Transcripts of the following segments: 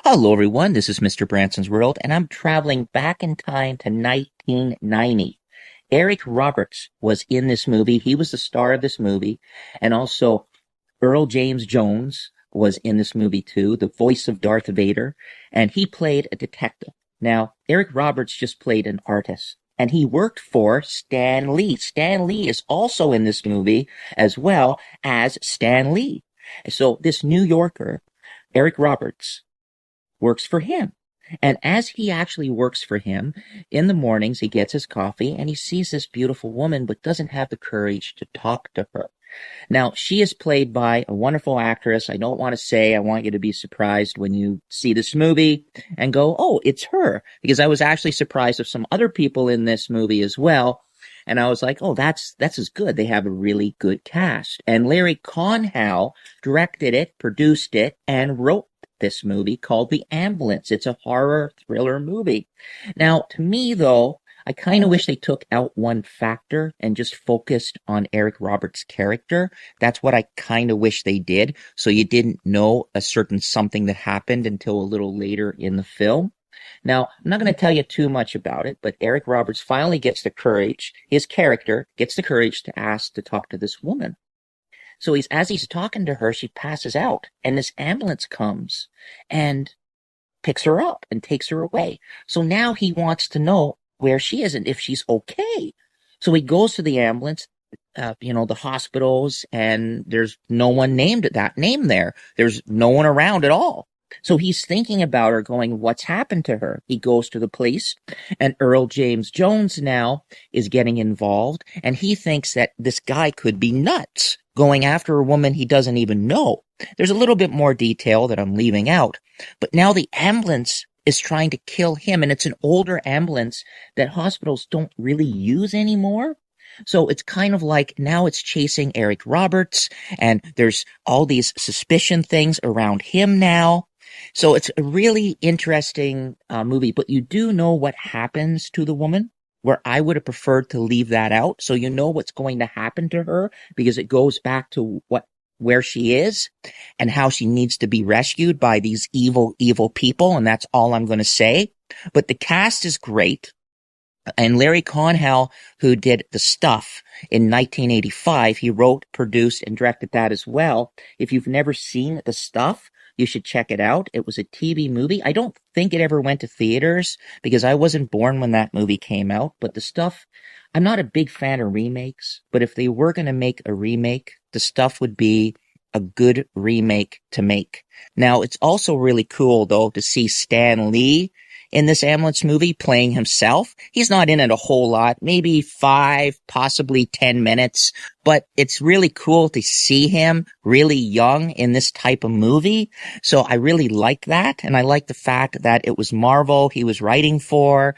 Hello, everyone. This is Mr. Branson's World, and I'm traveling back in time to 1990. Eric Roberts was in this movie. He was the star of this movie. And also, Earl James Jones was in this movie too, the voice of Darth Vader, and he played a detective. Now, Eric Roberts just played an artist, and he worked for Stan Lee. Stan Lee is also in this movie as well as Stan Lee. So, this New Yorker, Eric Roberts, works for him. And as he actually works for him, in the mornings he gets his coffee and he sees this beautiful woman, but doesn't have the courage to talk to her. Now, she is played by a wonderful actress. I don't want to say, I want you to be surprised when you see this movie and go, oh, it's her. Because I was actually surprised of some other people in this movie as well. And I was like, oh, that's as good. They have a really good cast. And Larry Conhall directed it, produced it, and wrote this movie called The Ambulance. It's a horror thriller movie. Now, to me, though, I kind of wish they took out one factor and just focused on Eric Roberts' character. That's what I kind of wish they did. So you didn't know a certain something that happened until a little later in the film. Now, I'm not going to tell you too much about it, but Eric Roberts finally gets the courage, his character gets the courage to ask to talk to this woman. So as he's talking to her, she passes out, and this ambulance comes and picks her up and takes her away. So now he wants to know where she is and if she's okay. So he goes to the ambulance, the hospitals, and there's no one named that name there. There's no one around at all. So he's thinking about her, going, what's happened to her? He goes to the police, and Earl James Jones now is getting involved, and he thinks that this guy could be nuts, going after a woman he doesn't even know. There's a little bit more detail that I'm leaving out, but now the ambulance is trying to kill him, and it's an older ambulance that hospitals don't really use anymore. So it's kind of like now it's chasing Eric Roberts, and there's all these suspicion things around him now. So it's a really interesting movie, but you do know what happens to the woman, where I would have preferred to leave that out. So you know what's going to happen to her because it goes back to where she is and how she needs to be rescued by these evil people. And that's all I'm going to say. But the cast is great. And Larry Conhall, who did The Stuff in 1985, he wrote, produced, and directed that as well. If you've never seen The Stuff, you should check it out. It was a TV movie. I don't think it ever went to theaters because I wasn't born when that movie came out. But The Stuff, I'm not a big fan of remakes, but if they were going to make a remake, The Stuff would be a good remake to make. Now, it's also really cool, though, to see Stan Lee in this ambulance movie playing himself. He's not in it a whole lot, maybe 5, possibly 10 minutes, but it's really cool to see him really young in this type of movie. So I really like that. And I like the fact that it was Marvel he was writing for.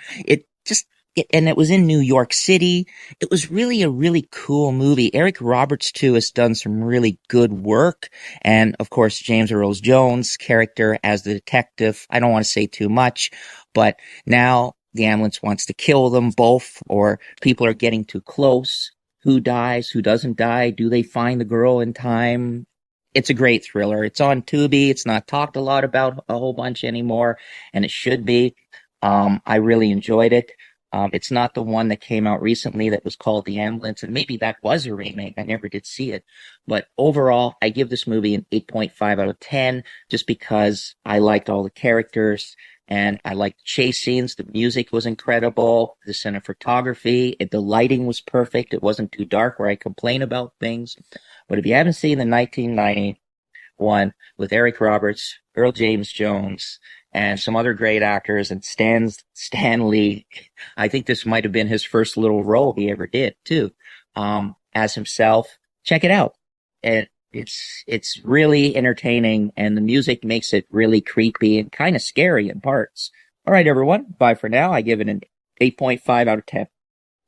And it was in New York City. It was really a really cool movie. Eric Roberts, too, has done some really good work. And, of course, James Earl Jones' character as the detective. I don't want to say too much, but now the ambulance wants to kill them both, or people are getting too close. Who dies? Who doesn't die? Do they find the girl in time? It's a great thriller. It's on Tubi. It's not talked a lot about a whole bunch anymore, and it should be. I really enjoyed it. It's not the one that came out recently that was called The Ambulance, and maybe that was a remake. I never did see it. But overall, I give this movie an 8.5 out of 10 just because I liked all the characters and I liked the chase scenes. The music was incredible. The cinematography, the lighting was perfect. It wasn't too dark where I complain about things. But if you haven't seen the 1991 with Eric Roberts, Earl James Jones, and some other great actors, and Stan Lee, I think this might have been his first little role he ever did too, as himself. Check it out. It's really entertaining, and the music makes it really creepy and kind of scary in parts. All right, everyone. Bye for now. I give it an 8.5 out of 10.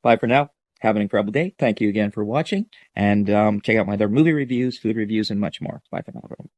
Bye for now. Have an incredible day. Thank you again for watching, and check out my other movie reviews, food reviews, and much more. Bye for now, everyone.